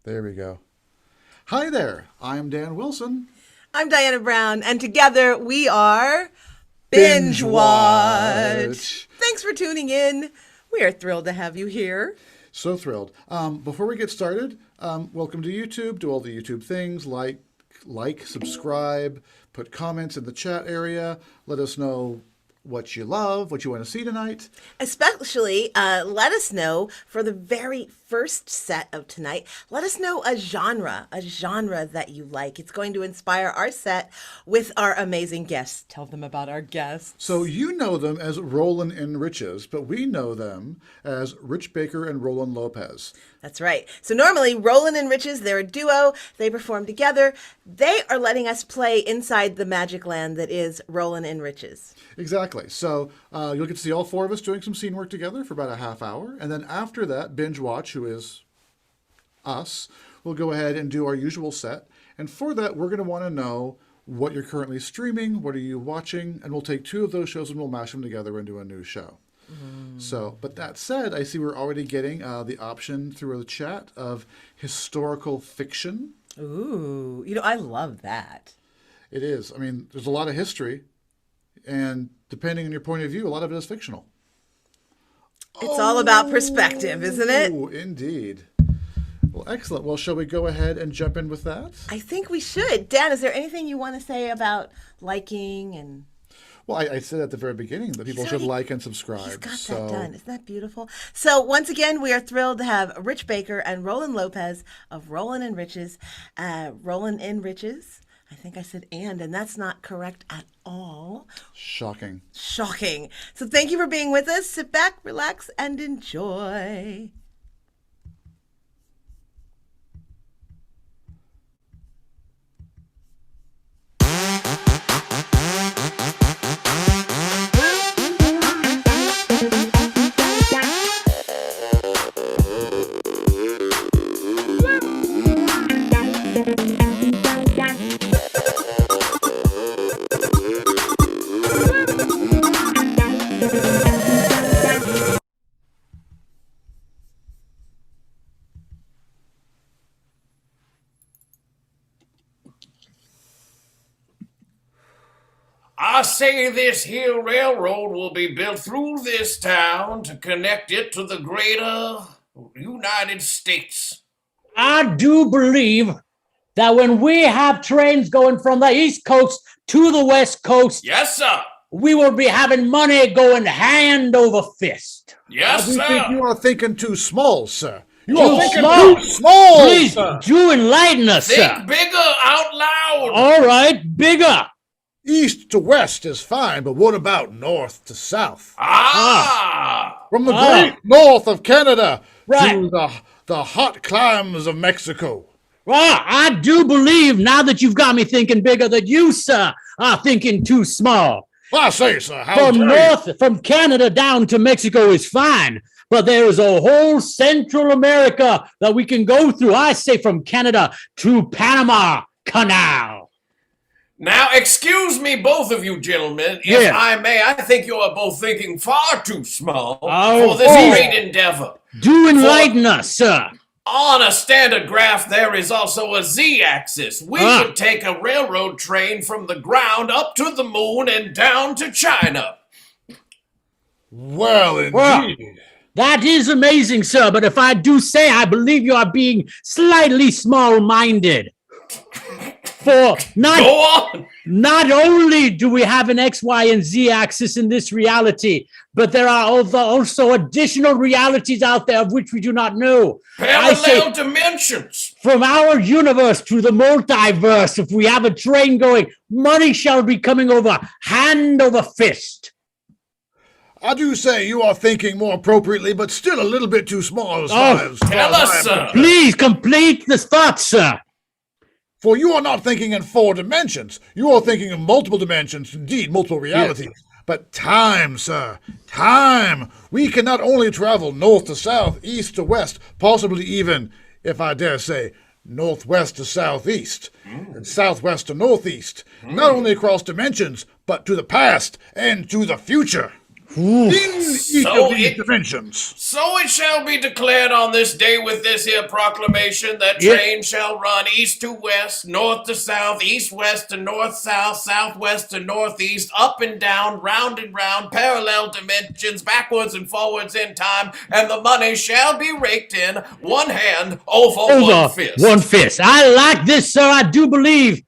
There we go. Hi there. I'm Dan Wilson. I'm Diana Brown, and together we are Bingewatch. Thanks for tuning in. We are thrilled to have you here. So thrilled. Before we get started, welcome to YouTube. Do all the YouTube things, like, subscribe, put comments in the chat area. Let us know what you love, what you want to see tonight. Especially, let us know for the very first set of tonight, let us know a genre that you like. It's going to inspire our set with our amazing guests. Tell them about our guests. So you know them as Rolland and Riches, but we know them as Rich Baker and Rolland Lopez. That's right. So normally, Rolland and Riches, they're a duo. They perform together. They are letting us play inside the magic land that is Rolland and Riches. Exactly. So you'll get to see all four of us doing some scene work together for about a half hour. And then after that, Bingewatch, who is us, will go ahead and do our usual set. And for that, we're going to want to know what you're currently streaming, what are you watching, and we'll take two of those shows and we'll mash them together and do a new show. So, but that said, I see we're already getting the option through the chat of historical fiction. Ooh, I love that. It is. I mean, there's a lot of history, and depending on your point of view, a lot of it is fictional. It's all about perspective, isn't it? Oh, indeed. Well, excellent. Well, shall we go ahead and jump in with that? I think we should. Dan, is there anything you want to say about liking and... Well, I said at the very beginning that people should like and subscribe. He's got that done. Isn't that beautiful? So once again, we are thrilled to have Rich Baker and Rolland Lopez of Rolland and Riches. Rolland and Riches. I think I said and that's not correct at all. Shocking. Shocking. So thank you for being with us. Sit back, relax, and enjoy. I say this here railroad will be built through this town to connect it to the greater United States. I do believe that when we have trains going from the East Coast to the West Coast, Yes, sir. we will be having money going hand over fist. Yes, I sir. think you are thinking too small, sir. You Too are thinking small. too small, Please sir. do enlighten us, Think sir. bigger out loud. All right, bigger. East to west is fine, but what about north to south? From the Ah. great north of Canada Right. to the hot climes of Mexico. Well, I do believe now that you've got me thinking bigger that you, sir, are thinking too small. I say, sir, how From dare you? from Canada down to Mexico is fine, but there is a whole Central America that we can go through. I say from Canada to Panama Canal. Now, excuse me, both of you gentlemen, if Yes. I may, I think you are both thinking far too small Oh, for this oh. great endeavor. Do enlighten us, sir. On a standard graph, there is also a z-axis. We could take a railroad train from the ground up to the moon and down to China. Well, indeed. Well, that is amazing, sir, but if I do say, I believe you are being slightly small-minded. For Go on. not only do we have an X, Y, and Z axis in this reality, but there are also additional realities out there of which we do not know. I say Parallel dimensions. from our universe to the multiverse, if we have a train going, money shall be coming over hand over fist. I do say you are thinking more appropriately, but still a little bit too small as far as tell far as us, I am sir. concerned. Please complete the thought, sir. For you are not thinking in 4 dimensions. You are thinking in multiple dimensions, indeed, multiple realities. But time, sir, time. We can not only travel north to south, east to west, possibly even, if I dare say, northwest to southeast, and southwest to northeast, not only across dimensions, but to the past and to the future. in each So of these it- dimensions. So it shall be declared on this day with this here proclamation that Yeah. train shall run east to west, north to south, east west to north south, southwest to northeast, up and down, round and round, parallel dimensions, backwards and forwards in time, and the money shall be raked in one hand over one fist. One fist. I like this, sir. I do believe.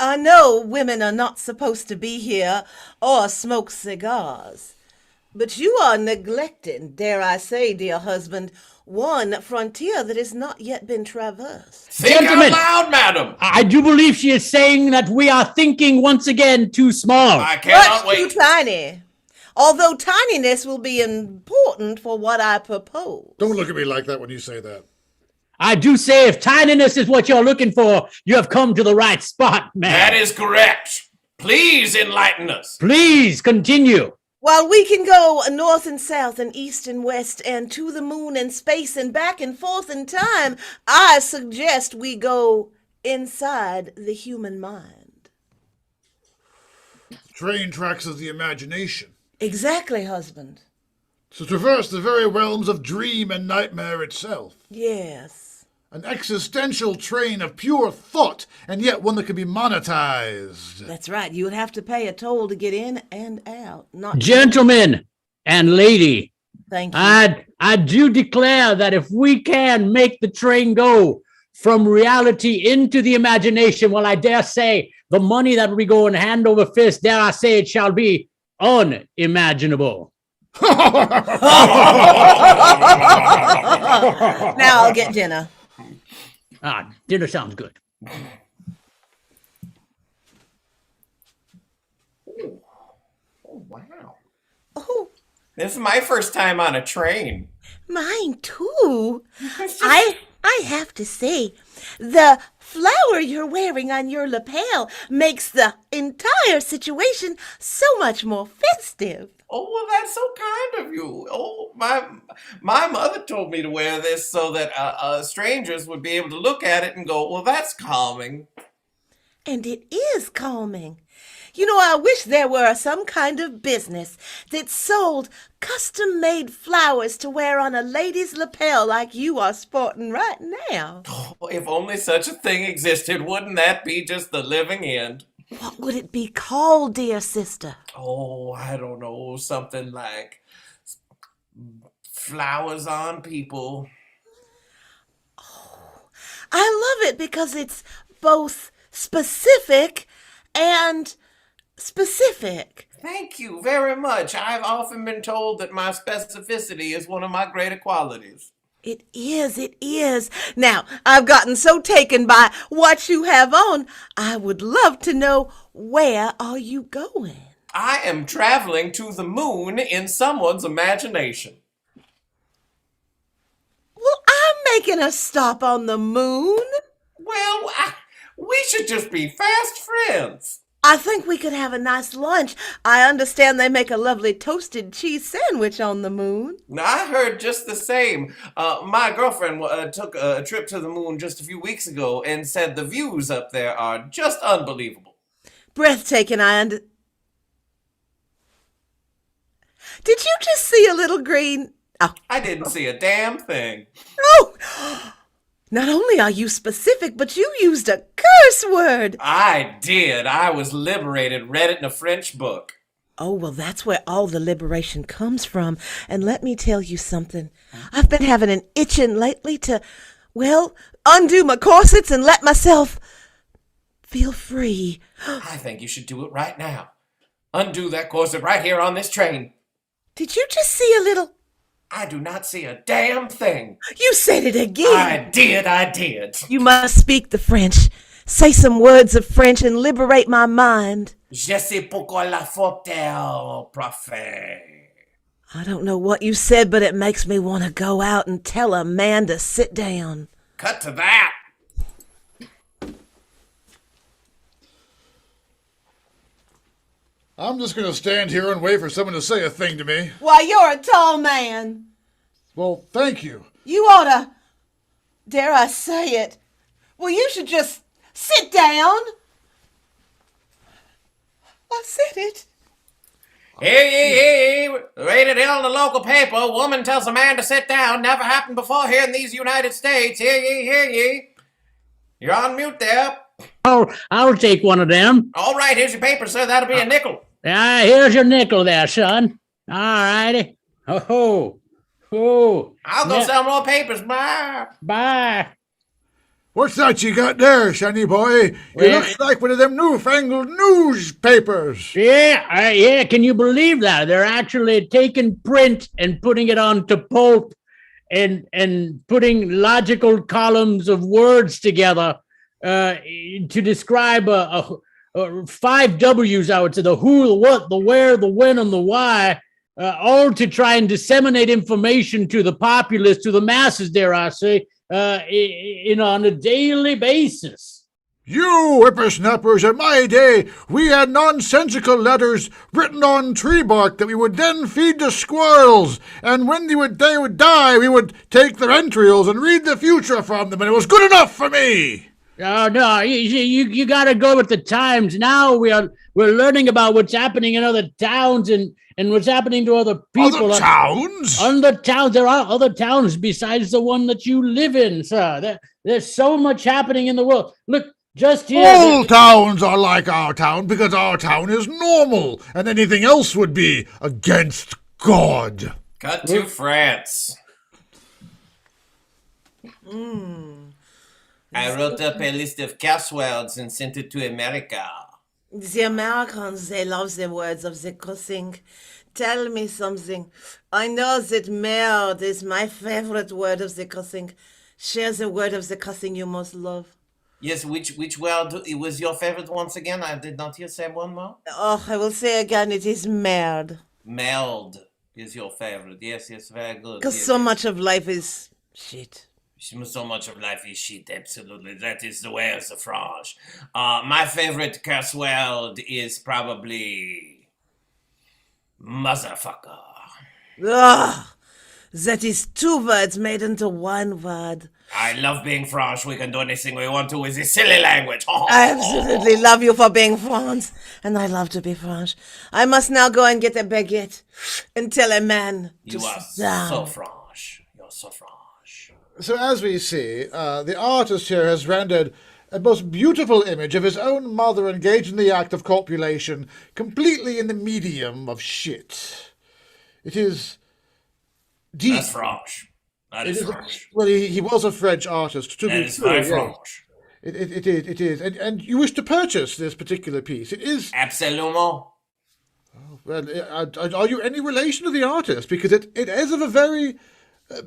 I know women are not supposed to be here or smoke cigars, but you are neglecting, dare I say, dear husband, one frontier that has not yet been traversed. Think Gentlemen. out loud, madam. I do believe she is saying that we are thinking once again too small. I cannot Much too wait. tiny. Although tininess will be important for what I propose. Don't look at me like that when you say that. I do say if tininess is what you're looking for, you have come to the right spot, man. That is correct. Please enlighten us. Please continue. While we can go north and south and east and west and to the moon and space and back and forth in time, I suggest we go inside the human mind. Train tracks of the imagination. Exactly, husband. To traverse the very realms of dream and nightmare itself. Yes. An existential train of pure thought, and yet one that can be monetized. That's right. You would have to pay a toll to get in and out. Not Gentlemen and lady, Thank you. I do declare that if we can make the train go from reality into the imagination, well, I dare say the money that we go and hand over fist, dare I say it shall be unimaginable. Now I'll get dinner. Dinner sounds good. Oh, wow. Oh, This is my first time on a train. mine too. I have to say, the flower you're wearing on your lapel makes the entire situation so much more festive. Oh, well, that's so kind of you. Oh, my mother told me to wear this so that strangers would be able to look at it and go, well, that's calming. And it is calming. You know, I wish there were some kind of business that sold custom-made flowers to wear on a lady's lapel like you are sporting right now. Oh, if only such a thing existed, wouldn't that be just the living end? What would it be called, dear sister? Oh, I don't know, something like flowers on people. I love it because it's both specific and specific. Thank you very much. I've often been told that my specificity is one of my greater qualities. It is. Now, I've gotten so taken by what you have on, I would love to know, where are you going? I am traveling to the moon in someone's imagination. Well, I'm making a stop on the moon. Well, we should just be fast friends. I think we could have a nice lunch. I understand they make a lovely toasted cheese sandwich on the moon. Now, I heard just the same. My girlfriend took a trip to the moon just a few weeks ago and said the views up there are just unbelievable. Breathtaking, Did you just see a little green... Oh. I didn't see a damn thing. Oh! Not only are you specific, but you used a curse word. I did. I was liberated, read it in a French book. Oh, well, that's where all the liberation comes from. And let me tell you something. I've been having an itching lately to, well, undo my corsets and let myself feel free. I think you should do it right now. Undo that corset right here on this train. Did you just see a little... I do not see a damn thing. You said it again. I did. You must speak the French. Say some words of French and liberate my mind. Je sais pourquoi la faute au prophète. I don't know what you said, but it makes me want to go out and tell a man to sit down. Cut to that. I'm just going to stand here and wait for someone to say a thing to me. Why, you're a tall man. Well, thank you. You ought to, dare I say it, well, you should just sit down. I said it. Hey, read it in the local paper. Woman tells a man to sit down. Never happened before here in these United States. Hear ye. You're on mute there. I'll take one of them. All right, here's your paper, sir. That'll be a nickel. Here's your nickel there, son. All righty. Oh. I'll go sell more papers. Bye. Bye. What's that you got there, sonny boy? It looks like one of them newfangled newspapers. Yeah. Can you believe that? They're actually taking print and putting it onto pulp and putting logical columns of words together to describe 5 W's, I would say: the who, the what, the where, the when, and the why, all to try and disseminate information to the populace, to the masses, dare I say, on a daily basis. You whippersnappers, in my day, we had nonsensical letters written on tree bark that we would then feed to squirrels, and when they would die, we would take their entrails and read the future from them, and it was good enough for me. No, you got to go with the times. Now we're learning about what's happening in other towns and what's happening to other people. Other towns? Other towns. There are other towns besides the one that you live in, sir. There's so much happening in the world. Look, just here. All towns are like our town because our town is normal, and anything else would be against God. Cut to France. I wrote up a list of curse words and sent it to America. The Americans, they love the words of the cussing. Tell me something. I know that merde is my favorite word of the cussing. Share the word of the cussing you most love. Yes, which word was your favorite once again? I did not hear say one more. Oh, I will say again, it is merde. Merde is your favorite. Yes, very good. Because yes, so much of life is shit. So much of life is shit, absolutely. That is the way of the French. My favorite curse word is probably motherfucker. Ugh, that is 2 words made into 1 word. I love being French. We can do anything we want to with this silly language. I absolutely love you for being French, and I love to be French. I must now go and get a baguette and tell a man to You are sit down. so French. You're so French. So as we see, the artist here has rendered a most beautiful image of his own mother engaged in the act of copulation, completely in the medium of shit. It is deep. That's French. That is French. Well, he was a French artist. That is very French. It is. And you wish to purchase this particular piece. It is... Absolument. Well, are you any relation to the artist? Because it is of a very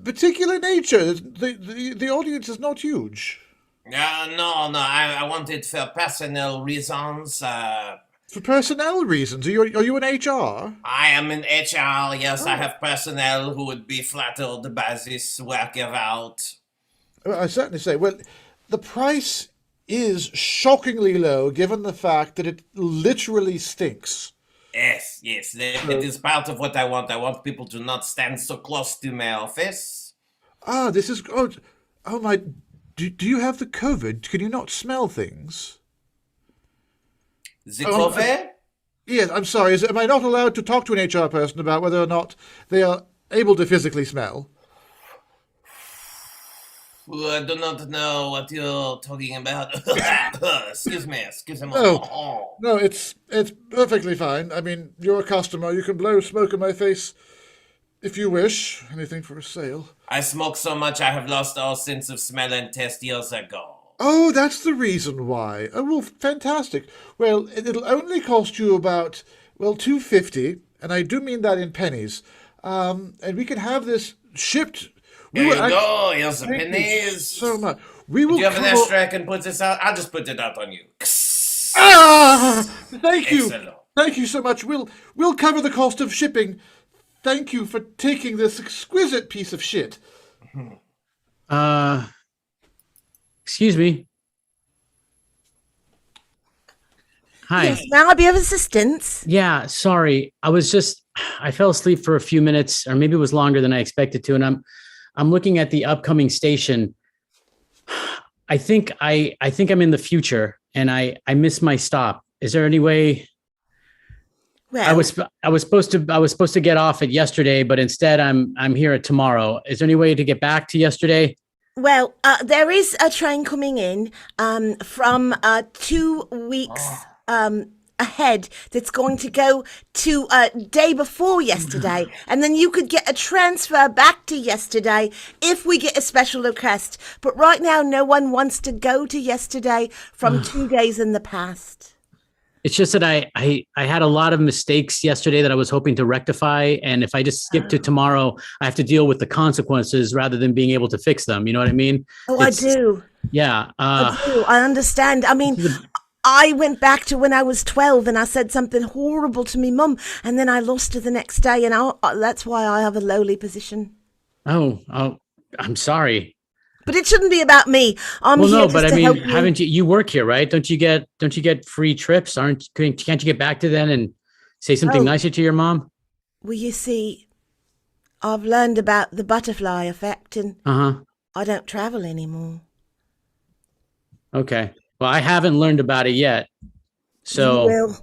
particular nature. The audience is not huge. No, I want it for personal reasons. For personnel reasons? Are you an HR? I am in HR, yes. I have personnel who would be flattered by this work of art. Well, I certainly say. Well, the price is shockingly low, given the fact that it literally stinks. Yes. It is part of what I want. I want people to not stand so close to my office. This is... Oh my... Do you have the COVID? Can you not smell things? The COVID? Yes, I'm sorry. Am I not allowed to talk to an HR person about whether or not they are able to physically smell? I do not know what you're talking about. Excuse me. No, it's perfectly fine. I mean, you're a customer. You can blow smoke in my face if you wish. Anything for a sale. I smoke so much I have lost all sense of smell and taste years ago. Oh, that's the reason why. Oh, well, fantastic. Well, it'll only cost you about, $2.50, and I do mean that in pennies. And we can have this shipped. Here you go. Here's the pennies. So much. We will. Do you have an extra I can put this out? I'll just put it out on you. Thank you. Excellent. Thank you so much. We'll cover the cost of shipping. Thank you for taking this exquisite piece of shit. Excuse me. Hi. Yes, may I be of assistance? Yeah, sorry. I fell asleep for a few minutes, or maybe it was longer than I expected to, and I'm looking at the upcoming station. I think I'm in the future, and I missed my stop. Is there any way? Well, I was supposed to get off it yesterday, but instead I'm here at tomorrow. Is there any way to get back to yesterday? Well, there is a train coming in from 2 weeks ahead that's going to go to day before yesterday. And then you could get a transfer back to yesterday if we get a special request. But right now, no one wants to go to yesterday from 2 days in the past. It's just that I had a lot of mistakes yesterday that I was hoping to rectify. And if I just skip to tomorrow, I have to deal with the consequences rather than being able to fix them. You know what I mean? Oh, I do. Yeah. I do. I understand. I mean, I went back to when I was 12 and I said something horrible to me mum, and then I lost her the next day, and that's why I have a lowly position. Oh, I'm sorry. But it shouldn't be about me. I'm Well, here no, just but I to mean, help you. haven't you work here, right? Don't you get free trips? Can't you get back to them and say something nicer to your mom? Well, you see, I've learned about the butterfly effect, and I don't travel anymore. Okay. Well, I haven't learned about it yet. So You will.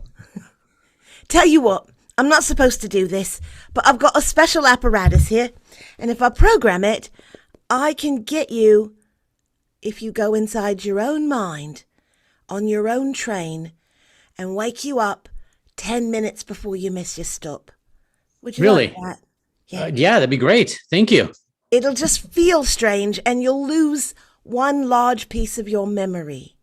Tell you what, I'm not supposed to do this, but I've got a special apparatus here, and if I program it, I can get you, if you go inside your own mind, on your own train, and wake you up 10 minutes before you miss your stop. Would you Really? like that? Yeah. yeah, that'd be great. Thank you. It'll just feel strange, and you'll lose one large piece of your memory.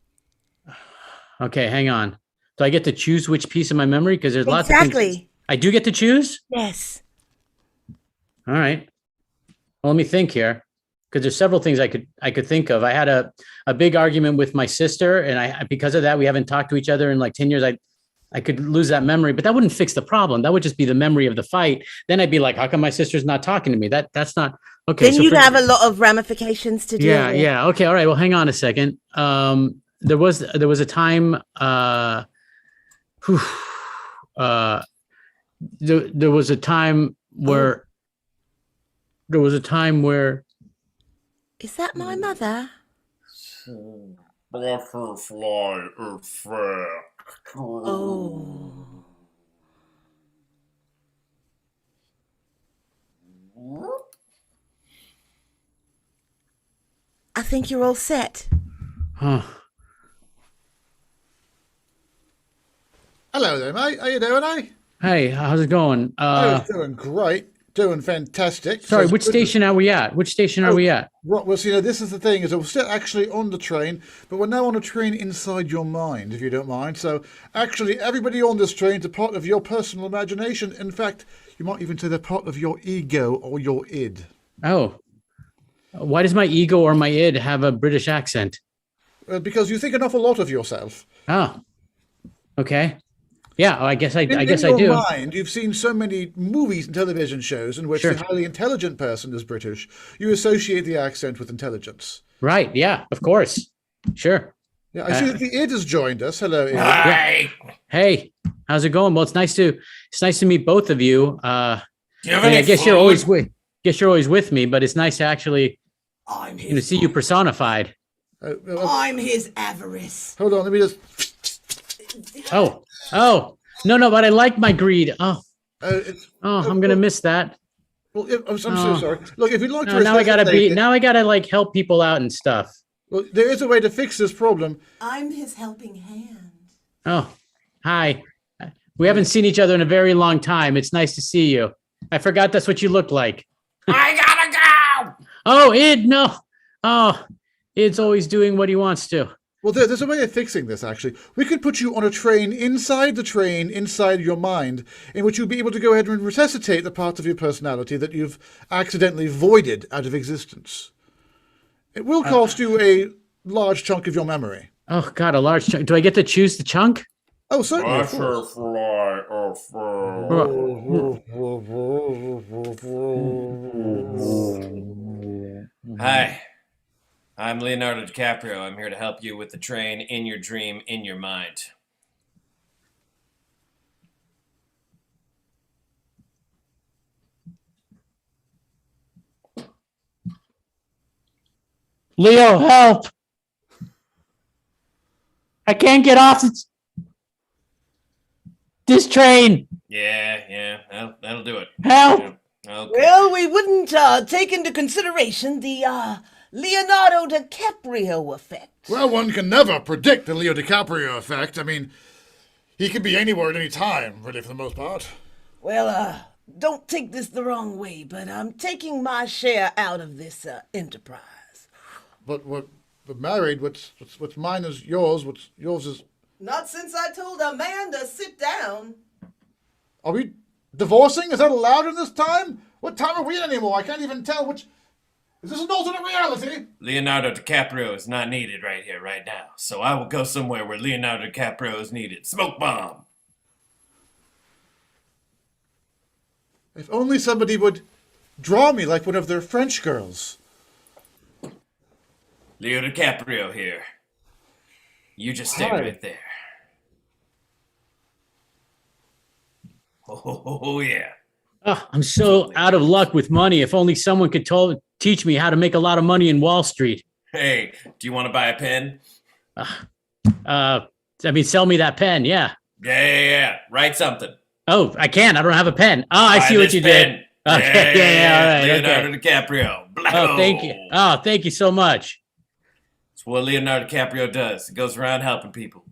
Okay, hang on. Do I get to choose which piece of my memory? Because there's lots of things. Exactly. I do get to choose? Yes. All right. Well, let me think here. Because there's several things I could think of. I had a big argument with my sister, and because of that, we haven't talked to each other in like 10 years. I could lose that memory, but that wouldn't fix the problem. That would just be the memory of the fight. Then I'd be like, how come my sister's not talking to me? That's not okay. Then you'd have a lot of ramifications to deal with. Yeah. Okay. All right. Well, hang on a second. There was a time. There was a time where. Is that my mother? Butterfly effect. Oh. I think you're all set. Huh. Hello there, mate. How you doing, eh? Hey, how's it going? Doing great. Doing fantastic. Sorry, So- which station are we at? Which station are we at? Right, well, so, this is the thing, is we're still actually on the train, but we're now on a train inside your mind, if you don't mind. So, actually, everybody on this train is a part of your personal imagination. In fact, you might even say they're part of your ego or your id. Oh, why does my ego or my id have a British accent? Because you think an awful lot of yourself. Oh, okay. Yeah, I guess I In do. your mind, you've seen so many movies and television shows in which Sure. the highly intelligent person is British. You associate the accent with intelligence. Right. Yeah, of course. Sure. Yeah, I see that the id has joined us. Hello, id. Hi. Hey, how's it going? Well, it's nice to meet both of you. Do you have I any guess food? you're always with me, but it's nice to actually I'm to his, see you personified. I'm his avarice. Hold on, let me just... Oh, no, but I like my greed. it's, I'm gonna miss that. well, I'm so sorry. Look, if you'd like to... No, now I resuscitate it- gotta like help people out and stuff. Well, there is a way to fix this problem. I'm his helping hand. Oh, hi. We haven't seen each other in a very long time. It's nice to see you. I forgot that's what you look like. I gotta go. Oh, Id, no. Oh, Id's always doing what he wants to. Well, there's a way of fixing this, actually. We could put you on a train, inside your mind, in which you'll be able to go ahead and resuscitate the parts of your personality that you've accidentally voided out of existence. It will cost you a large chunk of your memory. Oh, God, a large chunk. Do I get to choose the chunk? Oh, certainly. Of course. Butterfly effect. Hi, I'm Leonardo DiCaprio. I'm here to help you with the train in your dream, in your mind. Leo, help. I can't get off. this train. Yeah, that'll do it. Help! Yeah. Okay. Well, we wouldn't take into consideration the Leonardo DiCaprio effect. Well, one can never predict the Leo DiCaprio effect. I mean, he could be anywhere at any time, really, for the most part. Well, don't take this the wrong way, but I'm taking my share out of this enterprise. But married, what's mine is yours, what's yours is... Not since I told Amanda sit down. Are we divorcing? Is that allowed in this time? What time are we in anymore? I can't even tell which... Is this an alternate reality? Leonardo DiCaprio is not needed right here, right now. So I will go somewhere where Leonardo DiCaprio is needed. Smoke bomb! If only somebody would draw me like one of their French girls. Leo DiCaprio here. You just stay Hi. right there. Oh yeah. Oh, I'm so out of luck with money. If only someone could teach me how to make a lot of money in Wall Street. Hey, do you want to buy a pen? Sell me that pen. Yeah. Yeah. Write something. Oh, I can't. I don't have a pen. Oh, I Buy see what this you pen. did. Okay. Yeah. All right. Leonardo Okay. DiCaprio. Oh, thank you. Oh, thank you so much. It's what Leonardo DiCaprio does. He goes around helping people.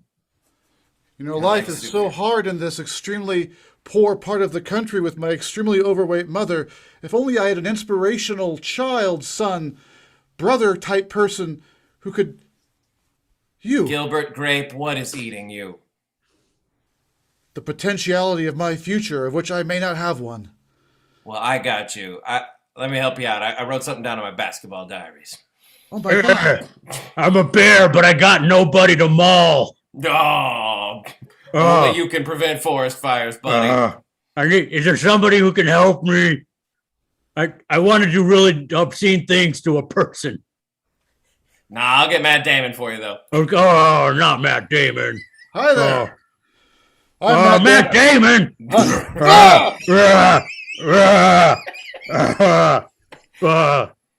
You know, life like is so superhero. hard in this extremely poor part of the country with my extremely overweight mother. If only I had an inspirational child, son, brother type person who could... You. Gilbert Grape, what is eating you? The potentiality of my future, of which I may not have one. Well, I got you. Let me help you out. I wrote something down in my basketball diaries. Oh my God. I'm a bear, but I got nobody to maul. Oh, only you can prevent forest fires, buddy. Is there somebody who can help me? I want to do really obscene things to a person. Nah, I'll get Matt Damon for you, though. Oh, not Matt Damon. Hi there. Oh, I'm Matt Damon.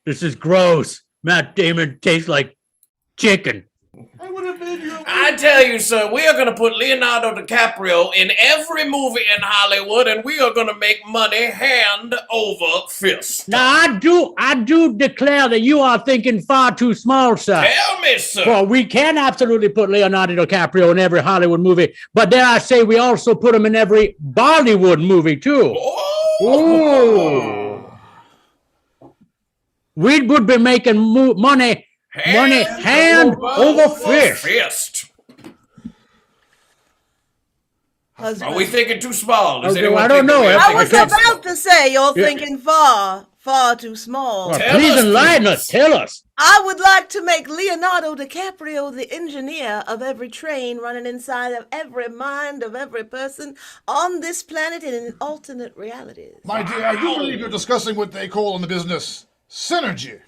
This is gross. Matt Damon tastes like chicken. I would have made you... I tell you, sir, we are going to put Leonardo DiCaprio in every movie in Hollywood, and we are going to make money hand over fist. Now, I do declare that you are thinking far too small, sir. Tell me, sir. Well, we can absolutely put Leonardo DiCaprio in every Hollywood movie, but dare I say we also put him in every Bollywood movie, too. Oh. We would be making money hand over fist. Are we thinking too small? Does Okay, anyone I don't think that know. we are I was thinking too about to say you're thinking far too small. Tell Please us, enlighten us. Tell us. I would like to make Leonardo DiCaprio the engineer of every train running inside of every mind of every person on this planet in alternate realities. My dear, I do believe you're discussing what they call in the business synergy.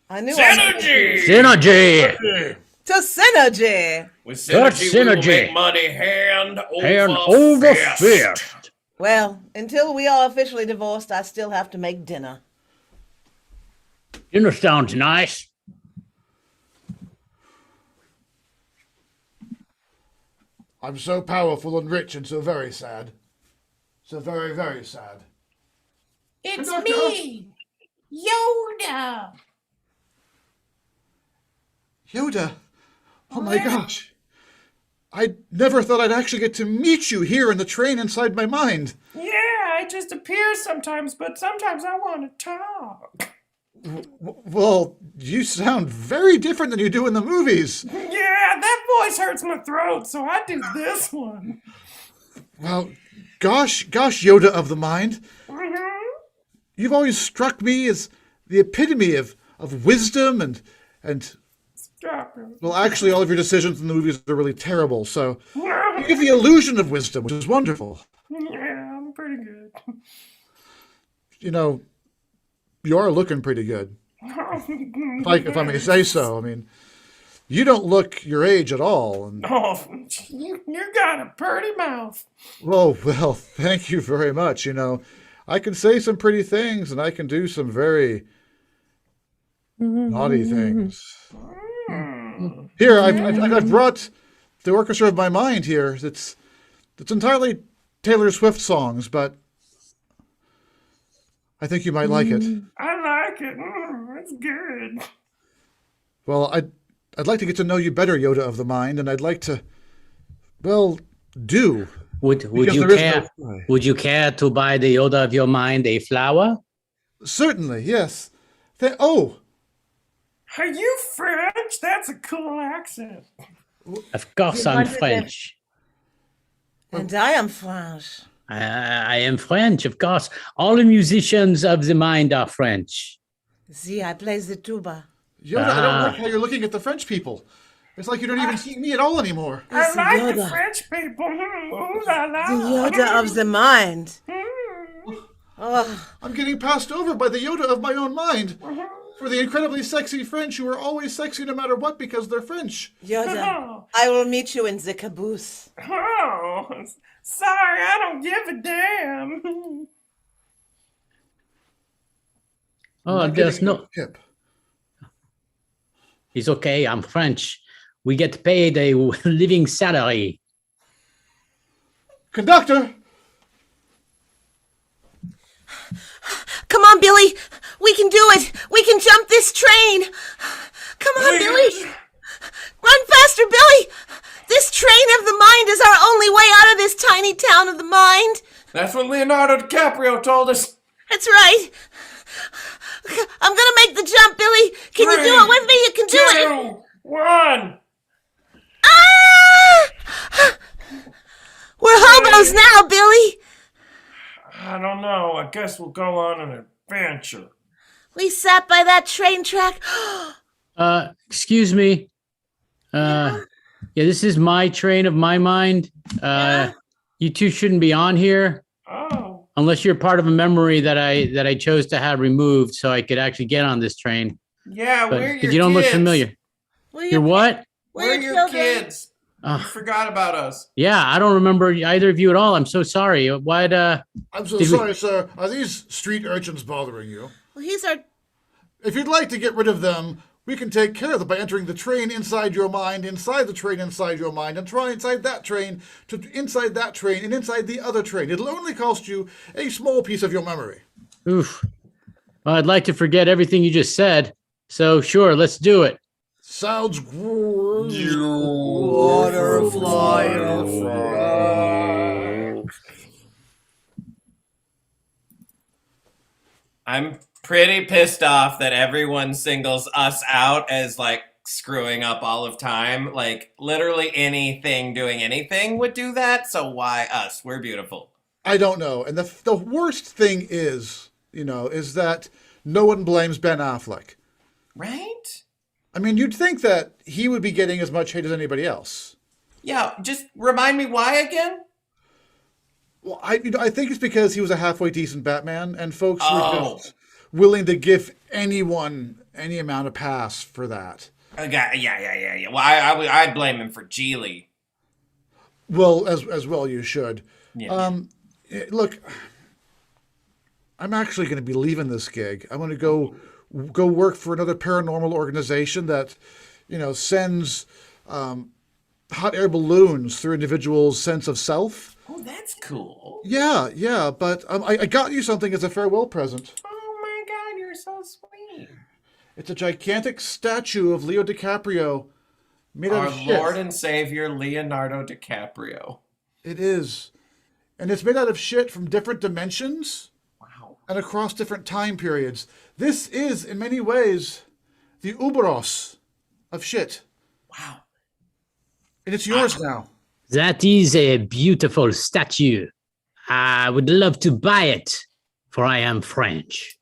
I knew Synergy! Synergy. To synergy. With That's synergy, we will synergy. make money hand Hand over fist. fist. Well, until we are officially divorced, I still have to make dinner. Dinner sounds nice. I'm so powerful and rich and so very sad. So very, very sad. It's Conductor. me, Yoda. Yoda. Oh my gosh. I never thought I'd actually get to meet you here in the train inside my mind. Yeah, I just appear sometimes, but sometimes I want to talk. Well, you sound very different than you do in the movies. Yeah, that voice hurts my throat, so I do this one. Well, gosh, Yoda of the mind. You've always struck me as the epitome of wisdom and Stop it. well, actually, all of your decisions in the movies are really terrible, so you give the illusion of wisdom, which is wonderful. Yeah, I'm pretty good. You know, you are looking pretty good, if I may say so. I mean, you don't look your age at all. And, Oh, you got a pretty mouth. well, thank you very much. You know, I can say some pretty things, and I can do some very naughty things. Here, I've brought the orchestra of my mind here. It's It's entirely Taylor Swift songs, but I think you might like it. I like it. It's good. Well, I'd like to get to know you better, Yoda of the Mind, and I'd like to, well, do. Would you care? Would you care to buy the Yoda of your mind a flower? Certainly, yes. Oh, Are you French? That's a cool accent. Of course, I'm wondered if- French. And I am French. I am French, of course. All the musicians of the mind are French. See, I play the tuba. Yoda, I don't like how you're looking at the French people. It's like you don't even see me at all anymore. I It's like the Yoda. French people. Ooh la la. The Yoda of the mind. Oh, I'm getting passed over by the Yoda of my own mind. For the incredibly sexy French who are always sexy no matter what because they're French. Yoda, I will meet you in the caboose. Oh, sorry, I don't give a damn. Oh, Not there's getting no. a tip. It's okay. I'm French. We get paid a living salary. Conductor! Come on, Billy. We can do it. We can jump this train. Come on, Billy. Run faster, Billy. This train of the mind is our only way out of this tiny town of the mind. That's what Leonardo DiCaprio told us. That's right. I'm gonna make the jump, Billy. Can you do it with me? You can do it. 2, 1. Ah! We're hobos now, Billy. I don't know. I guess we'll go on an adventure. We sat by that train track. Excuse me. Yeah, this is my train of my mind. You two shouldn't be on here Oh. unless you're part of a memory that I chose to have removed so I could actually get on this train. Yeah, But we're your you don't look kids. familiar. You're what? We're your children. kids. You Uh, forgot about us. yeah, I don't remember either of you at all. I'm so sorry. What? I'm so Did we- sorry, sir. Are these street urchins bothering you? Well, he's our. If you'd like to get rid of them, we can take care of them by entering the train inside your mind, inside the train inside your mind, and try inside that train to inside that train and inside the other train. It'll only cost you a small piece of your memory. Oof. Well, I'd like to forget everything you just said. So sure, let's do it. Sounds great. I'm pretty pissed off that everyone singles us out as like screwing up all of time. Like literally anything doing anything would do that. So why us? We're beautiful. I don't know. And the worst thing is, is that no one blames Ben Affleck. Right? I mean, you'd think that he would be getting as much hate as anybody else. Yeah, just remind me why again? Well, I think it's because he was a halfway decent Batman, and folks were Oh. just willing to give anyone any amount of pass for that. Yeah. Well, I'd blame him for Geely. Well, as well you should. Yeah. Look, I'm actually going to be leaving this gig. I'm going to go work for another paranormal organization that, sends hot air balloons through individuals' sense of self. Oh, that's cool. Yeah, but I got you something as a farewell present. Oh my God, you're so sweet. It's a gigantic statue of Leo DiCaprio made out Our of shit. Lord and Savior Leonardo DiCaprio. It is. And it's made out of shit from different dimensions Wow. and across different time periods. This is, in many ways, the Uberos of shit. Wow. And it's yours now. That is a beautiful statue. I would love to buy it, for I am French.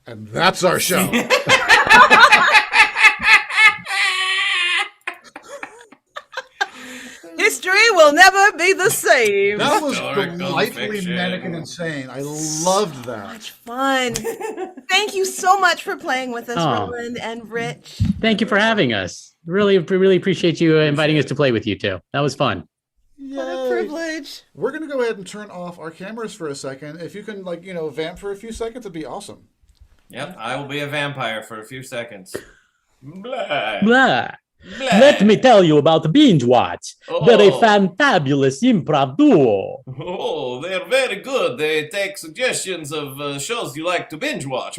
And that's our show. History will never be the same. That was Historical delightfully fiction. manic and insane. I loved that. Much fun. Thank you so much for playing with us, Oh. Roland and Rich. Thank you for having us. Really appreciate you inviting us to play with you too. That was fun. What a Yay. privilege. We're going to go ahead and turn off our cameras for a second. If you can, vamp for a few seconds, it'd be awesome. Yep, I will be a vampire for a few seconds. Blah. Blah. Let me tell you about Bingewatch. They're a Oh. fantabulous improv duo. Oh, they're very good. They take suggestions of shows you like to binge watch.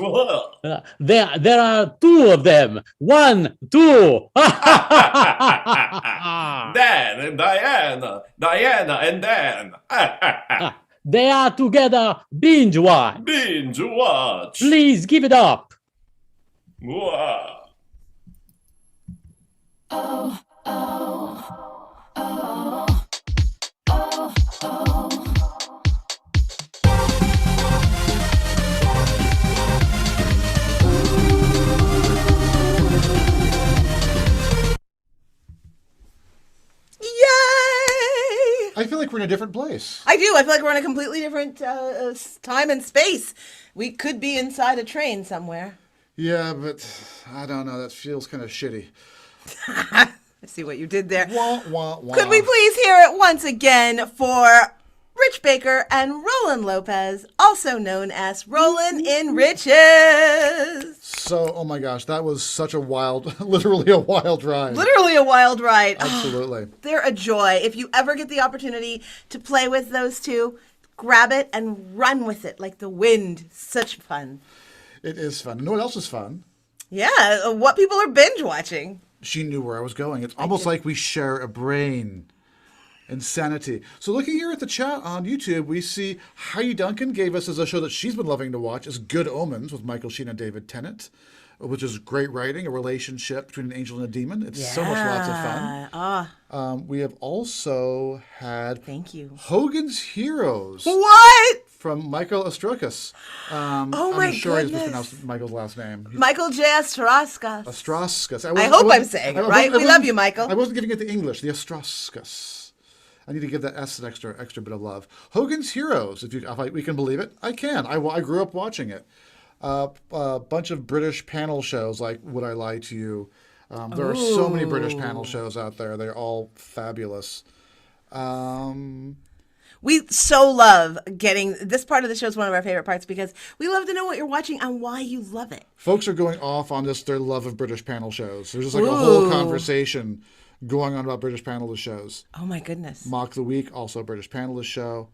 There are two of them. 1, 2. Dan and Diana. Diana and Dan. They are together. Bingewatch. Binge watch. Please give it up. Wow. Yay! I feel like we're in a different place. I do. I feel like we're in a completely different time and space. We could be inside a train somewhere. Yeah, but I don't know. That feels kind of shitty. I see what you did there. Wah, wah, wah. Could we please hear it once again for Rich Baker and Roland Lopez, also known as Rolland in Riches? So, oh my gosh, that was such a wild, literally a wild ride. Literally a wild ride. Absolutely. They're a joy. If you ever get the opportunity to play with those two, grab it and run with it like the wind. Such fun. It is fun. You know what else is fun? Yeah, what people are binge watching. She knew where I was going. It's almost like we share a brain. Insanity. So looking here at the chat on YouTube, we see Heidi Duncan gave us as a show that she's been loving to watch is Good Omens with Michael Sheen and David Tennant, which is great writing, a relationship between an angel and a demon. It's so much lots of fun. We have also had Thank you. Hogan's Heroes What? from Michael Ostrowskis. Oh my I'm sure I goodness. mispronounced Michael's last name. Michael J. Ostrowskis. Ostrowskis. I hope I'm saying it right. We love you, Michael. I wasn't giving it the English, the Ostrowskis. I need to give that S an extra bit of love. Hogan's Heroes, if we can believe it, I can. I grew up watching it. A bunch of British panel shows like Would I Lie to You? There are so many British panel shows out there. They're all fabulous. We so love getting this part of the show is one of our favorite parts because we love to know what you're watching and why you love it. Folks are going off on their love of British panel shows. There's just like a whole conversation going on about British panelist shows. Oh my goodness. Mock the Week, also a British panelist show.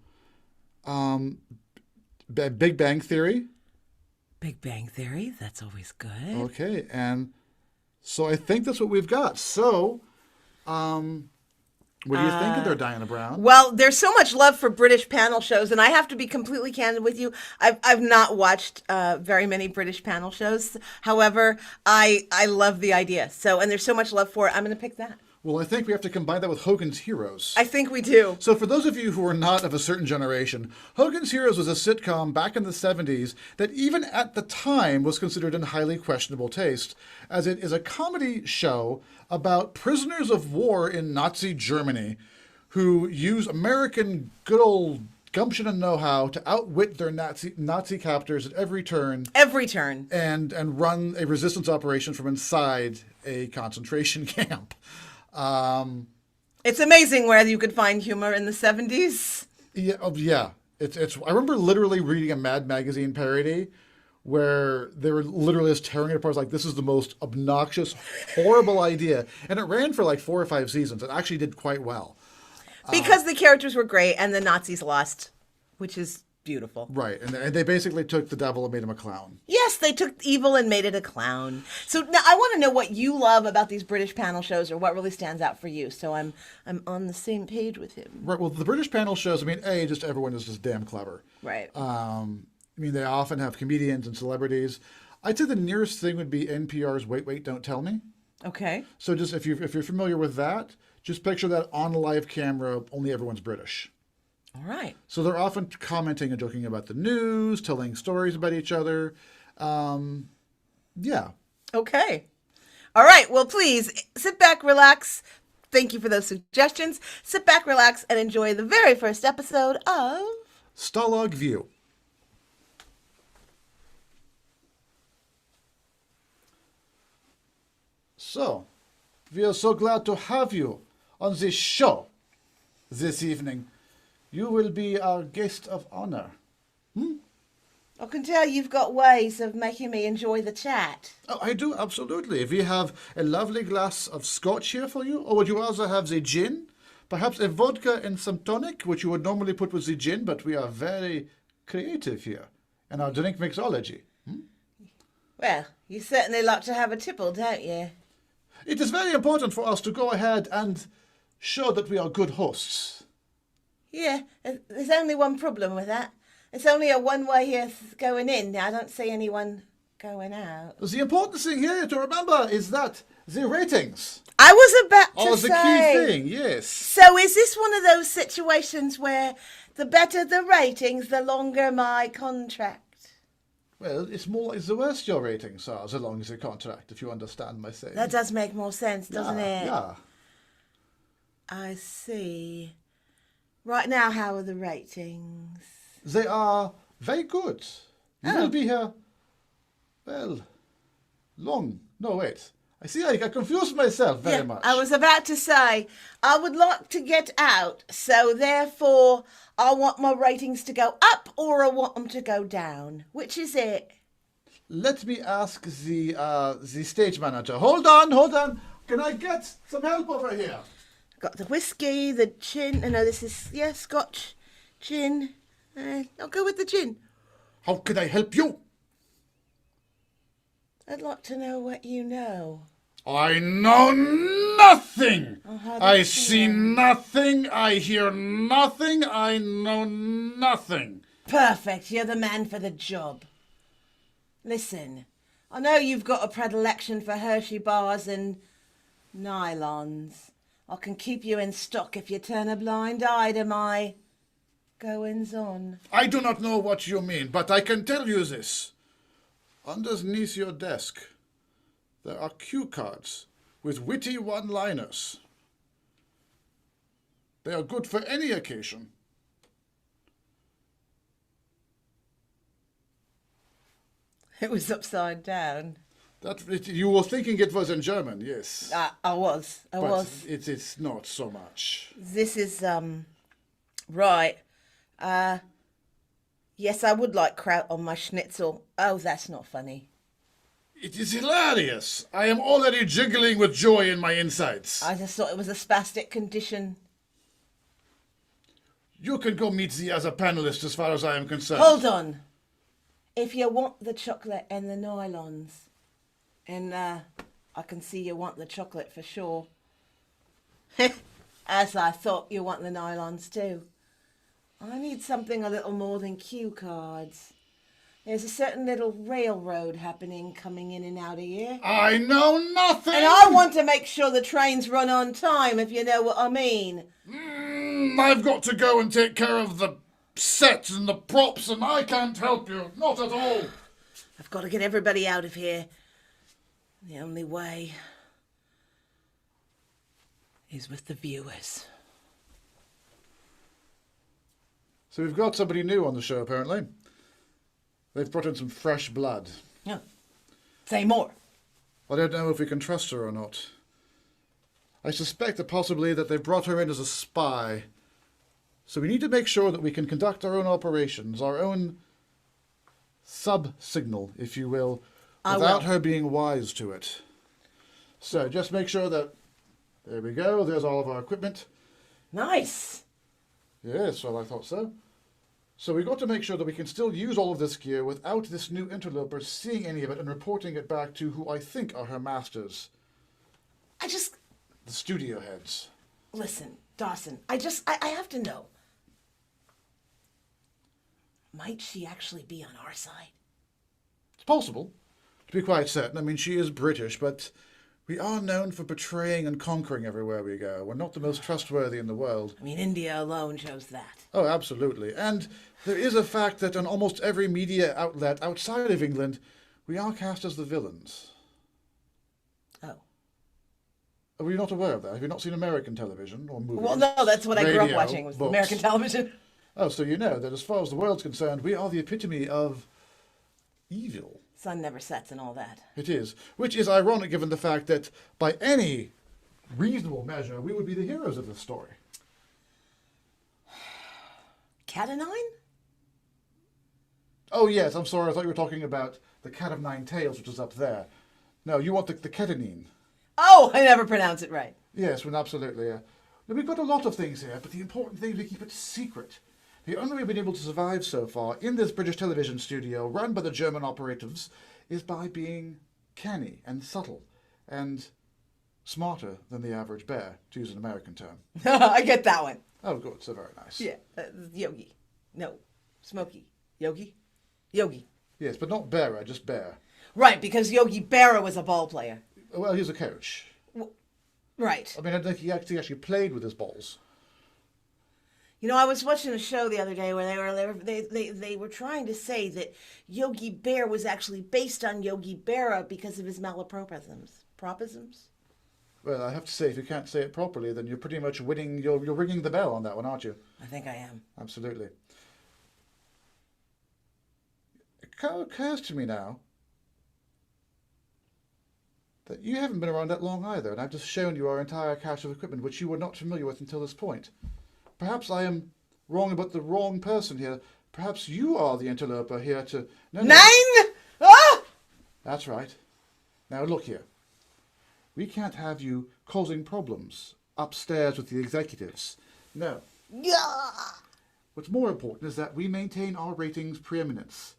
Big Bang Theory. Big Bang Theory, that's always good. Okay, and so I think that's what we've got. So, what do you think of there, Diana Brown? Well, there's so much love for British panel shows, and I have to be completely candid with you. I've not watched very many British panel shows. However, I love the idea. So, and there's so much love for it. I'm going to pick that. Well, I think we have to combine that with Hogan's Heroes. I think we do. So for those of you who are not of a certain generation, Hogan's Heroes was a sitcom back in the 70s that even at the time was considered in highly questionable taste, as it is a comedy show about prisoners of war in Nazi Germany who use American good old gumption and know-how to outwit their Nazi captors at every turn. Every turn. And run a resistance operation from inside a concentration camp. It's amazing where you could find humor in the 70s. Yeah. It's. I remember literally reading a Mad Magazine parody where they were literally just tearing it apart. Like, this is the most obnoxious, horrible idea. And it ran for like 4 or 5 seasons. It actually did quite well. Because the characters were great and the Nazis lost, which is beautiful. Right. And they basically took the devil and made him a clown. Yes, they took evil and made it a clown. So now I want to know what you love about these British panel shows or what really stands out for you. So I'm on the same page with him. Right. Well, the British panel shows, I mean, just everyone is just damn clever. Right. I mean, they often have comedians and celebrities. I'd say the nearest thing would be NPR's Wait, Wait, Don't Tell Me. Okay. So just if you're familiar with that, just picture that on a live camera, only everyone's British. All right. So they're often commenting and joking about the news, telling stories about each other. Yeah. Okay. All right. Well, please sit back, relax. Thank you for those suggestions. Sit back, relax, and enjoy the very first episode of Stalag View. So, we are so glad to have you on this show this evening. You will be our guest of honor. I can tell you've got ways of making me enjoy the chat. Oh, I do, absolutely. If we have a lovely glass of scotch here for you, or would you also have the gin? Perhaps a vodka and some tonic, which you would normally put with the gin, but we are very creative here in our drink mixology. Well, you certainly like to have a tipple, don't you? It is very important for us to go ahead and show that we are good hosts. Yeah, there's only one problem with that. It's only a one-way here going in. I don't see anyone going out. The important thing here to remember is that the ratings I was about to are the say. key thing, yes. So is this one of those situations where the better the ratings, the longer my contract? Well, it's more like the worse your ratings are, the longer the contract, if you understand my saying. That does make more sense, doesn't it? Yeah. I see. Right now, how are the ratings? They are very good. You Oh. will be here, well, long. No, wait. I see I confused myself very much. I was about to say, I would like to get out, so therefore I want my ratings to go up or I want them to go down. Which is it? Let me ask the stage manager. Hold on. Can I get some help over here? Got the whiskey, the gin. No, this is, scotch, gin. I'll go with the gin. How can I help you? I'd like to know what you know. I know nothing. how do I you see feel? nothing. I hear nothing. I know nothing. Perfect, you're the man for the job. Listen, I know you've got a predilection for Hershey bars and nylons. I can keep you in stock if you turn a blind eye to my goings-on. I do not know what you mean, but I can tell you this. Underneath your desk, there are cue cards with witty one-liners. They are good for any occasion. It was upside down. You were thinking it was in German, yes. I was. But it's not so much. This is, right. Yes, I would like kraut on my schnitzel. Oh, that's not funny. It is hilarious. I am already jiggling with joy in my insides. I just thought it was a spastic condition. You can go meet the other panelists as far as I am concerned. Hold on. If you want the chocolate and the nylons, and I can see you want the chocolate for sure. As I thought you want the nylons too. I need something a little more than cue cards. There's a certain little railroad happening coming in and out of here. I know nothing. And I want to make sure the trains run on time, if you know what I mean. I've got to go and take care of the sets and the props, and I can't help you. Not at all. I've got to get everybody out of here. The only way is with the viewers. So we've got somebody new on the show, apparently. They've brought in some fresh blood. Yeah. Say more. I don't know if we can trust her or not. I suspect that possibly that they brought her in as a spy. So we need to make sure that we can conduct our own operations, our own sub-signal, if you will, without her being wise to it. So just make sure that, there we go, there's all of our equipment. Nice. Yes, well, I thought so. So we've got to make sure that we can still use all of this gear without this new interloper seeing any of it and reporting it back to who I think are her masters. The studio heads. Listen, Dawson, I have to know. Might she actually be on our side? It's possible, to be quite certain. I mean, she is British, but we are known for betraying and conquering everywhere we go. We're not the most trustworthy in the world. I mean, India alone shows that. Oh, absolutely. And there is a fact that on almost every media outlet outside of England, we are cast as the villains. Oh. Are you not aware of that? Have you not seen American television or movies? Well, no, that's what I grew up radio, watching, was books? American television. Oh, so you know that as far as the world's concerned, we are the epitome of evil. Sun never sets and all that. It is. Which is ironic given the fact that by any reasonable measure, we would be the heroes of this story. Cat o' nine? Oh, yes, I'm sorry. I thought you were talking about the cat of nine tails, which is up there. No, you want the ketamine. Oh, I never pronounce it right. Yes, well, absolutely. Now, we've got a lot of things here, but the important thing is we keep it secret. The only way we've been able to survive so far in this British television studio run by the German operatives is by being canny and subtle and smarter than the average bear, to use an American term. I get that one. Oh, good. So very nice. Yeah, Yogi. No, Smokey. Yogi? Yogi. Yes, but not bearer, just bear. Right, because Yogi Berra was a ball player. Well, he's a coach. Right. I mean, I think he actually played with his balls. You know, I was watching a show the other day where they were trying to say that Yogi Bear was actually based on Yogi Berra because of his malapropisms. Propisms? Well, I have to say, if you can't say it properly, then you're pretty much winning. You're ringing the bell on that one, aren't you? I think I am. Absolutely. It occurs to me now that you haven't been around that long either, and I've just shown you our entire cache of equipment, which you were not familiar with until this point. Perhaps I am wrong about the wrong person here. Perhaps you are the interloper here to... No, no. 9? Ah! That's right. Now look here. We can't have you causing problems upstairs with the executives. No. Yeah. What's more important is that we maintain our ratings preeminence.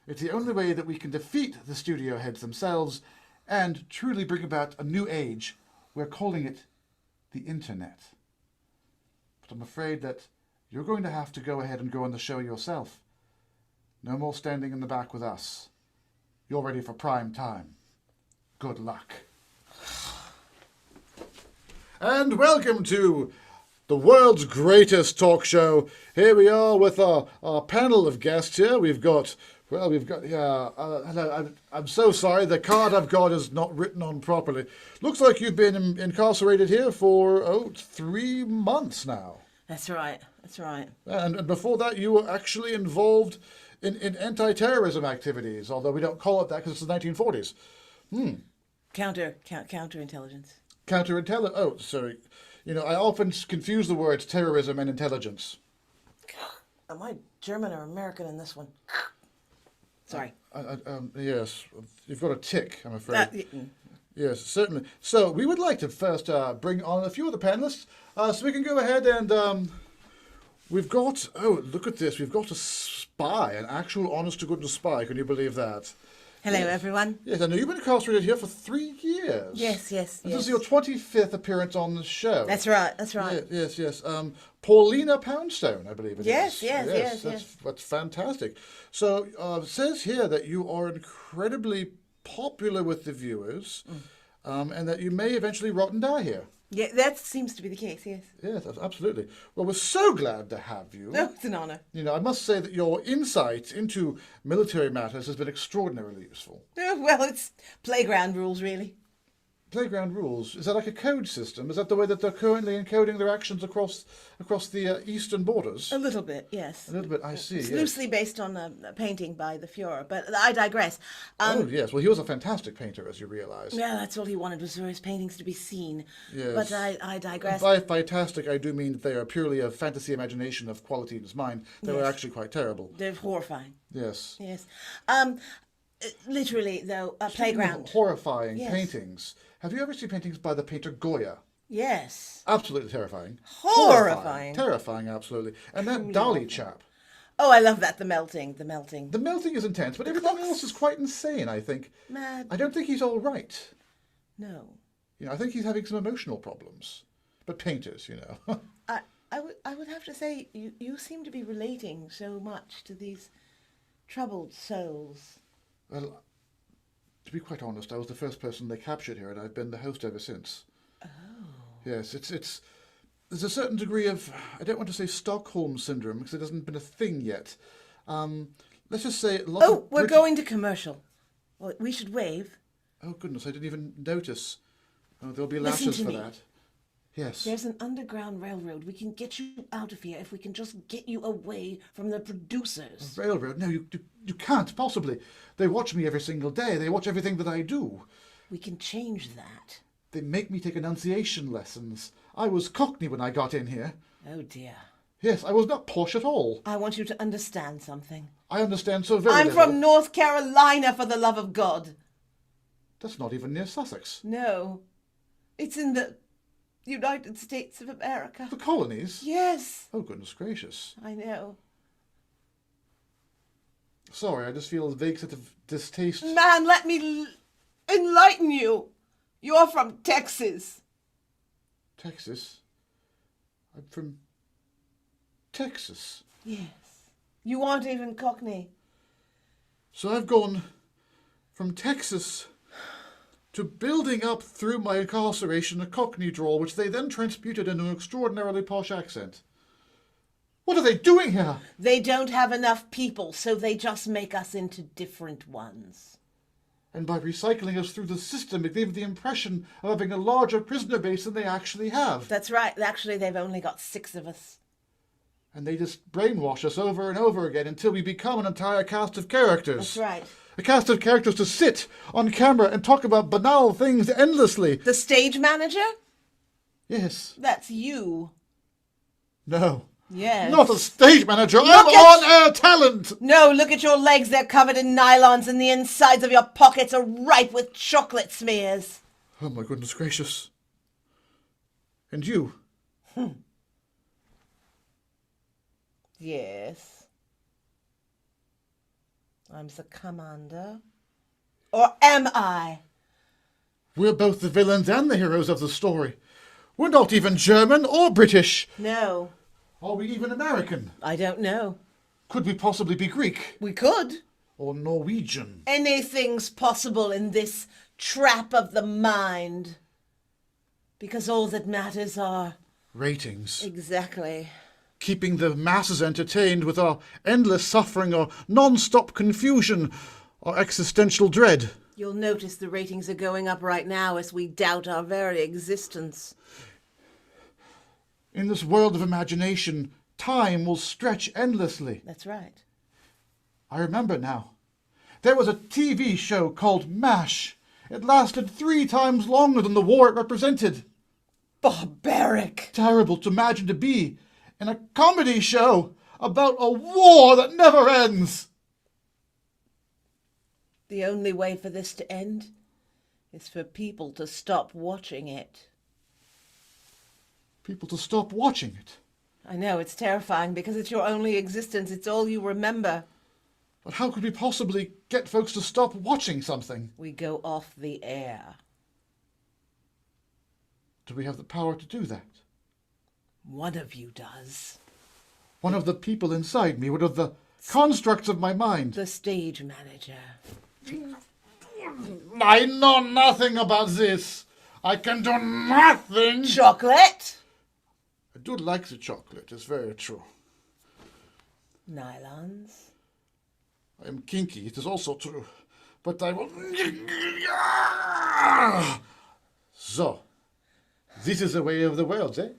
It's the only way that we can defeat the studio heads themselves and truly bring about a new age. We're calling it the internet. But I'm afraid that you're going to have to go ahead and go on the show yourself. No more standing in the back with us. You're ready for prime time. Good luck. And welcome to the world's greatest talk show. Here we are with our panel of guests here. Hello, I'm so sorry, the card I've got is not written on properly. Looks like you've been incarcerated here for, 3 months now. That's right. That's right. And before that, you were actually involved in anti-terrorism activities, although we don't call it that because it's the 1940s. Counterintelligence. Counterintelligence. Oh, sorry. You know, I often confuse the words terrorism and intelligence. Am I German or American in this one? Sorry. Yes, you've got a tick, I'm afraid. Yes, certainly. So we would like to first bring on a few of the panelists, so we can go ahead and we've got. Oh, look at this! We've got a spy, an actual honest-to-goodness spy. Can you believe that? Hello, everyone. Yes, I know you've been incarcerated here for 3 years. Yes. This is your 25th appearance on the show. That's right. That's right. Yes. Paulina Poundstone, I believe it is. Yes. That's fantastic. So it says here that you are incredibly popular with the viewers, and that you may eventually rot and die here. Yeah, that seems to be the case, yes. Yes, absolutely. Well, we're so glad to have you. No, it's an honor. You know, I must say that your insight into military matters has been extraordinarily useful. Well, it's playground rules, really. Playground rules. Is that like a code system? Is that the way that they're currently encoding their actions across the eastern borders? A little bit, yes. A little bit, I see. It's yes. loosely based on a painting by the Führer, but I digress. Oh, yes. Well, he was a fantastic painter, as you realize. Yeah, that's all he wanted was for his paintings to be seen. Yes. But I digress. By fantastic, I do mean that they are purely a fantasy imagination of quality in his mind. They were actually quite terrible. They're horrifying. Yes. Yes. Literally, though, a playground. Horrifying Yes. paintings. Have you ever seen paintings by the painter Goya? Yes. Absolutely terrifying. Horrifying. Terrifying, absolutely. And that Dali chap. Oh, I love that. The melting. The melting is intense, but everything else is quite insane, I think. Mad. I don't think he's all right. No. You know, I think he's having some emotional problems. But painters, you know. I would have to say, you seem to be relating so much to these troubled souls. Well, to be quite honest, I was the first person they captured here, and I've been the host ever since. Oh. Yes, there's a certain degree of, I don't want to say Stockholm syndrome, because it hasn't been a thing yet. Let's just say... We're going to commercial. Well, we should wave. Oh, goodness, I didn't even notice. Oh, there'll be Listen lashes to for me. that. Yes. There's an underground railroad. We can get you out of here if we can just get you away from the producers. Railroad? No, you can't, possibly. They watch me every single day. They watch everything that I do. We can change that. They make me take enunciation lessons. I was Cockney when I got in here. Oh, dear. Yes, I was not posh at all. I want you to understand something. I understand so very I'm little. from North Carolina, for the love of God. That's not even near Sussex. No. It's in the United States of America. The colonies? Yes, Oh, goodness gracious. I know. Sorry, I just feel a vague sense of distaste. Man, let me enlighten you. You're from Texas. Texas? I'm from Texas. Yes. You aren't even Cockney. So I've gone from Texas to building up through my incarceration a Cockney drawl, which they then transmuted into an extraordinarily posh accent. What are they doing here? They don't have enough people, so they just make us into different ones. And by recycling us through the system, it gave the impression of having a larger prisoner base than they actually have. That's right. Actually, they've only got 6 of us. And they just brainwash us over and over again until we become an entire cast of characters. That's right. A cast of characters to sit on camera and talk about banal things endlessly. The stage manager? Yes. That's you. No. Yes. Not a stage manager. I'm at- on-air talent. No, look at your legs. They're covered in nylons and the insides of your pockets are ripe with chocolate smears. Oh, my goodness gracious. And you? Yes. I'm the commander. Or am I? We're both the villains and the heroes of the story. We're not even German or British. No, Are we even American? I don't know. Could we possibly be Greek? We could. Or Norwegian? Anything's possible in this trap of the mind. Because all that matters are... Ratings. Exactly. Keeping the masses entertained with our endless suffering or non-stop confusion or existential dread. You'll notice the ratings are going up right now as we doubt our very existence. In this world of imagination, time will stretch endlessly. That's right. I remember now. There was a TV show called MASH. It lasted 3 times longer than the war it represented. Barbaric. Terrible to imagine to be in a comedy show about a war that never ends. The only way for this to end is for people to stop watching it. People to stop watching it. I know, it's terrifying because it's your only existence. It's all you remember. But how could we possibly get folks to stop watching something? We go off the air. Do we have the power to do that? One of you does. One of the people inside me, one of the constructs of my mind. The stage manager. I know nothing about this. I can do nothing. Chocolate? I do like the chocolate, it's very true. Nylons? I am kinky, it is also true. But I will... So, this is the way of the world, eh?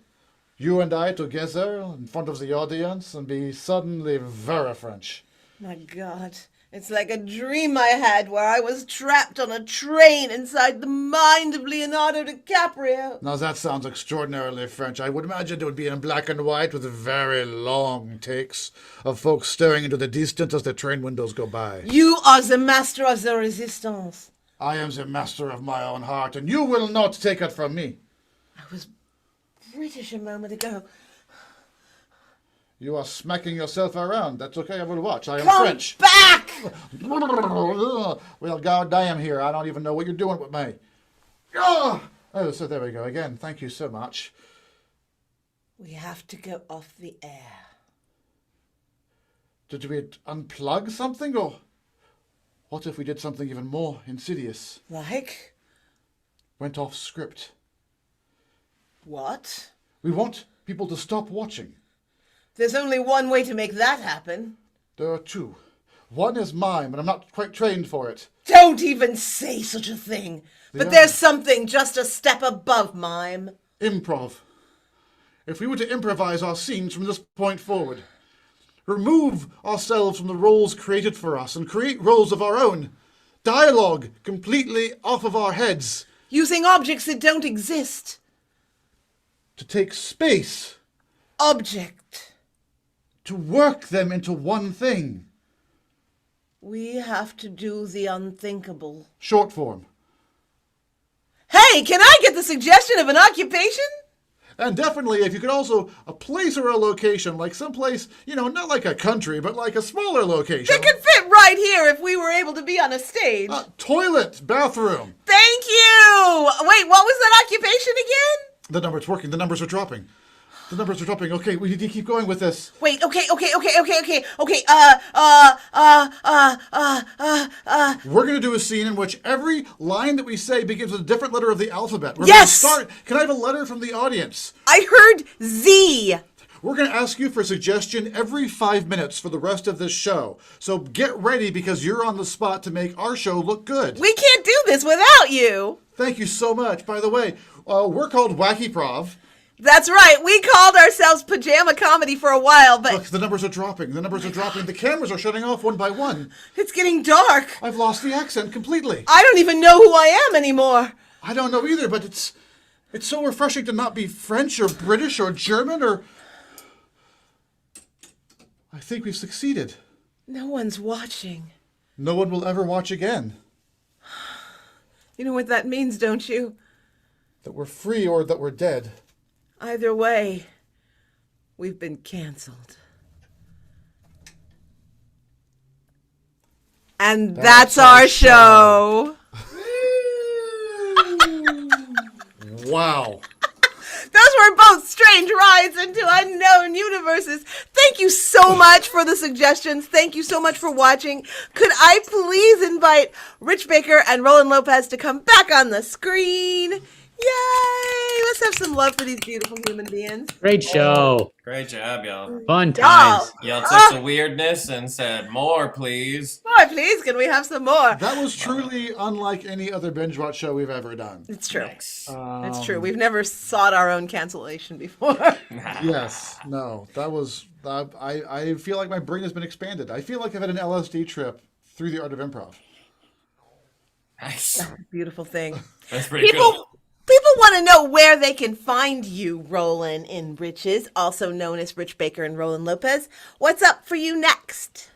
You and I together in front of the audience and be suddenly very French. My God, it's like a dream I had where I was trapped on a train inside the mind of Leonardo DiCaprio. Now that sounds extraordinarily French. I would imagine it would be in black and white with very long takes of folks staring into the distance as the train windows go by. You are the master of the resistance. I am the master of my own heart, and you will not take it from me. I was British a moment ago. You are smacking yourself around. That's okay, I will watch. I am Come French. back! Well, goddamn here. I don't even know what you're doing with me. Oh, so there we go again. Thank you so much. We have to go off the air. Did we unplug something, or what if we did something even more insidious? Like? Went off script. What? We want people to stop watching. There's only one way to make that happen. There are 2. One is mime, and I'm not quite trained for it. Don't even say such a thing. But Yeah. there's something just a step above mime. Improv. If we were to improvise our scenes from this point forward, remove ourselves from the roles created for us and create roles of our own, dialogue completely off of our heads, Using objects that don't exist. to take space. Object. to work them into one thing. We have to do the unthinkable. Short form. Hey, can I get the suggestion of an occupation? And definitely, if you could also a place or a location, like someplace, not like a country, but like a smaller location. It could fit right here if we were able to be on a stage. Toilet, bathroom. Thank you! Wait, what was that occupation again? The number's working. The numbers are dropping. The numbers are dropping. Okay, we need to keep going with this. Wait, okay. We're going to do a scene in which every line that we say begins with a different letter of the alphabet. We're Yes! Gonna start. Can I have a letter from the audience? I heard Z. We're going to ask you for a suggestion every 5 minutes for the rest of this show. So get ready because you're on the spot to make our show look good. We can't do this without you. Thank you so much. By the way, we're called Wacky Prov. That's right. We called ourselves pajama comedy for a while, but Look, the numbers are dropping. The numbers are dropping. The cameras are shutting off one by one. it's getting dark. I've lost the accent completely. I don't even know who I am anymore. I don't know either, but it's so refreshing to not be French or British or German or... I think we've succeeded. No one's watching. No one will ever watch again. You know what that means, don't you? That we're free or that we're dead. Either way, we've been canceled. And that's our show. Wow. Those were both strange rides into unknown universes. Thank you so much for the suggestions. Thank you so much for watching. Could I please invite Rich Baker and Rolland Lopez to come back on the screen? Yay! Let's have some love for these beautiful human beings. Great show. Great job, y'all. Fun times. Y'all took the weirdness and said, more, please. More, please. Can we have some more? That was truly unlike any other binge watch show we've ever done. It's true. Nice. It's true. We've never sought our own cancellation before. Yes. No. That was... I feel like my brain has been expanded. I feel like I've had an LSD trip through the art of improv. Nice. Beautiful thing. That's pretty cool. People want to know where they can find you, Rolland in Riches, also known as Rich Baker and Rolland Lopez. What's up for you next?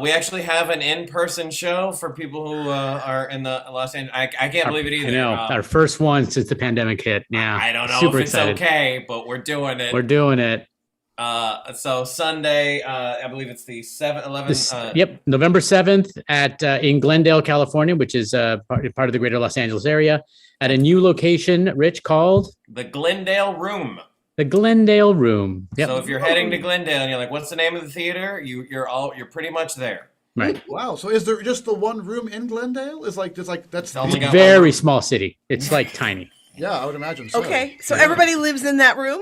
We actually have an in-person show for people who are in the Los Angeles. I can't believe it either. I know. Our first one since the pandemic hit. Yeah. I don't know Super if it's excited. okay, but we're doing it. We're doing it. So Sunday, I believe it's the 11th. November 7th at in Glendale, California, which is part of the greater Los Angeles area, at a new location, Rich, called The Glendale Room. The Glendale Room. Yep. So if you're heading to Glendale and you're like, "What's the name of the theater?" You're pretty much there. Right. Wow. So is there just the one room in Glendale? That's only got Very small city. It's like tiny. Yeah, I would imagine so. Okay, so everybody lives in that room?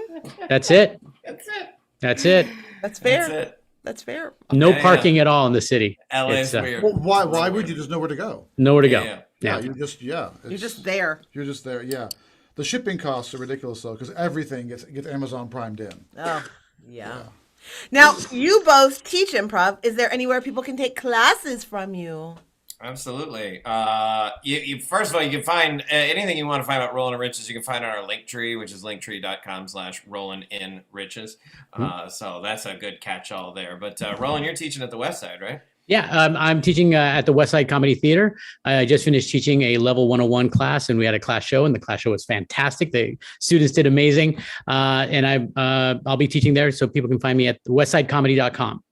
That's it. That's it. That's it. That's fair. That's it. That's fair. No Yeah, parking at all in the city. LA is It's, weird. Well, why would you just know where to go? Nowhere to go. Yeah. Yeah, Yeah. you're just You're it's- just there. You're just there. Yeah, the shipping costs are ridiculous though because everything gets Amazon primed in. Oh, yeah. Now, you both teach improv. Is there anywhere people can take classes from you? Absolutely. First of all, you can find anything you want to find about Rolland and Riches. You can find on our link tree, which is linktree.com/RollandInRiches. So that's a good catch-all there. But Rolland, you're teaching at the West Side, right? Yeah, I'm teaching at the West Side Comedy Theater. I just finished teaching a level 101 class, and we had a class show, and the class show was fantastic. The students did amazing, and I'll be teaching there, so people can find me at westsidecomedy.com.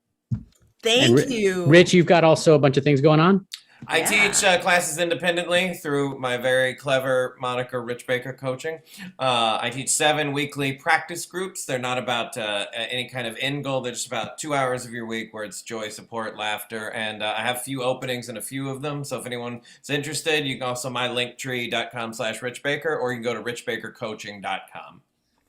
Thank you. Rich, you've got also a bunch of things going on. I teach classes independently through my very clever moniker, Rich Baker Coaching. I teach 7 weekly practice groups. They're not about any kind of end goal. They're just about 2 hours of your week where it's joy, support, laughter. And I have a few openings in a few of them. So if anyone's interested, you can also my linktree.com/richbaker, or you can go to richbakercoaching.com.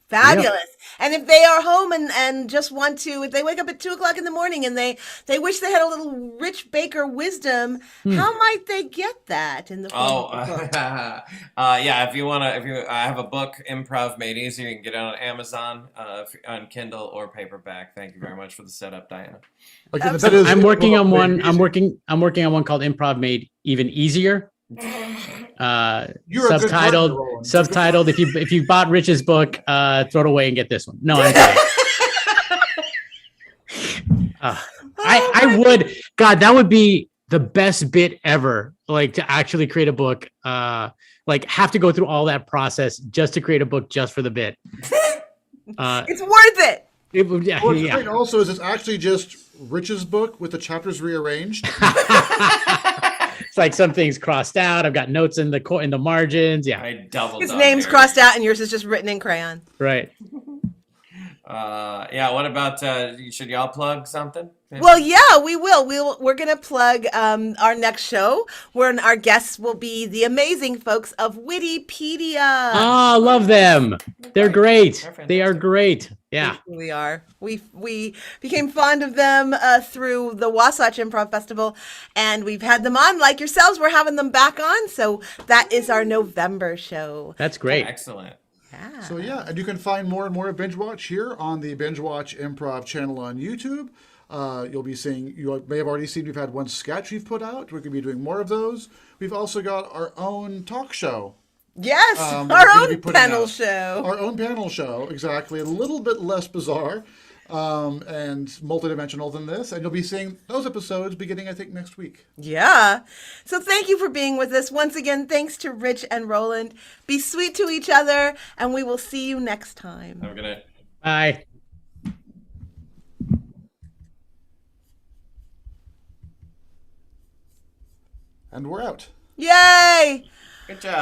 Fabulous. And if they are home and just want to, if they wake up at 2:00 in the morning and they wish they had a little Rich Baker wisdom, how might they get that in the form of a book? Yeah. I have a book, Improv Made Easy. You can get it on Amazon, on Kindle or paperback. Thank you very much for the setup, Diana. Like, that is- I'm working on one. I'm working on one called Improv Made Even Easier. You're a good partner, Subtitled. Rolland. Subtitled. If you bought Rich's book, throw it away and get this one. No, I'm kidding. I would, God, that would be the best bit ever. Like to actually create a book, like have to go through all that process just to create a book just for the bit. It's worth it. Yeah, What's yeah. great also is it's actually just Rich's book with the chapters rearranged. It's like some things crossed out. I've got notes in the margins. Yeah, I doubled His up name's there. crossed out and yours is just written in crayon. right. Yeah, what about, should y'all plug something? Well, yeah, we will. We're gonna plug our next show, where our guests will be the amazing folks of Wikipedia. Oh, love them. They're great. They're They are fantastic. great. Yeah. We are. We became fond of them through the Wasatch Improv Festival, and we've had them on. Like yourselves, we're having them back on. So that is our November show. That's great. Excellent. Yeah. So yeah, and you can find more and more of Bingewatch here on the Bingewatch Improv channel on YouTube. You'll be seeing, you may have already seen, we've had one sketch we've put out. We're going to be doing more of those. We've also got our own talk show. Yes, we're our gonna be own putting panel out. show. Our own panel show, exactly. A little bit less bizarre and multidimensional than this. And you'll be seeing those episodes beginning, I think, next week. Yeah. So thank you for being with us. Once again, thanks to Rich and Roland. Be sweet to each other, and we will see you next time. Have a good night. Bye. And we're out. Yay! Good job.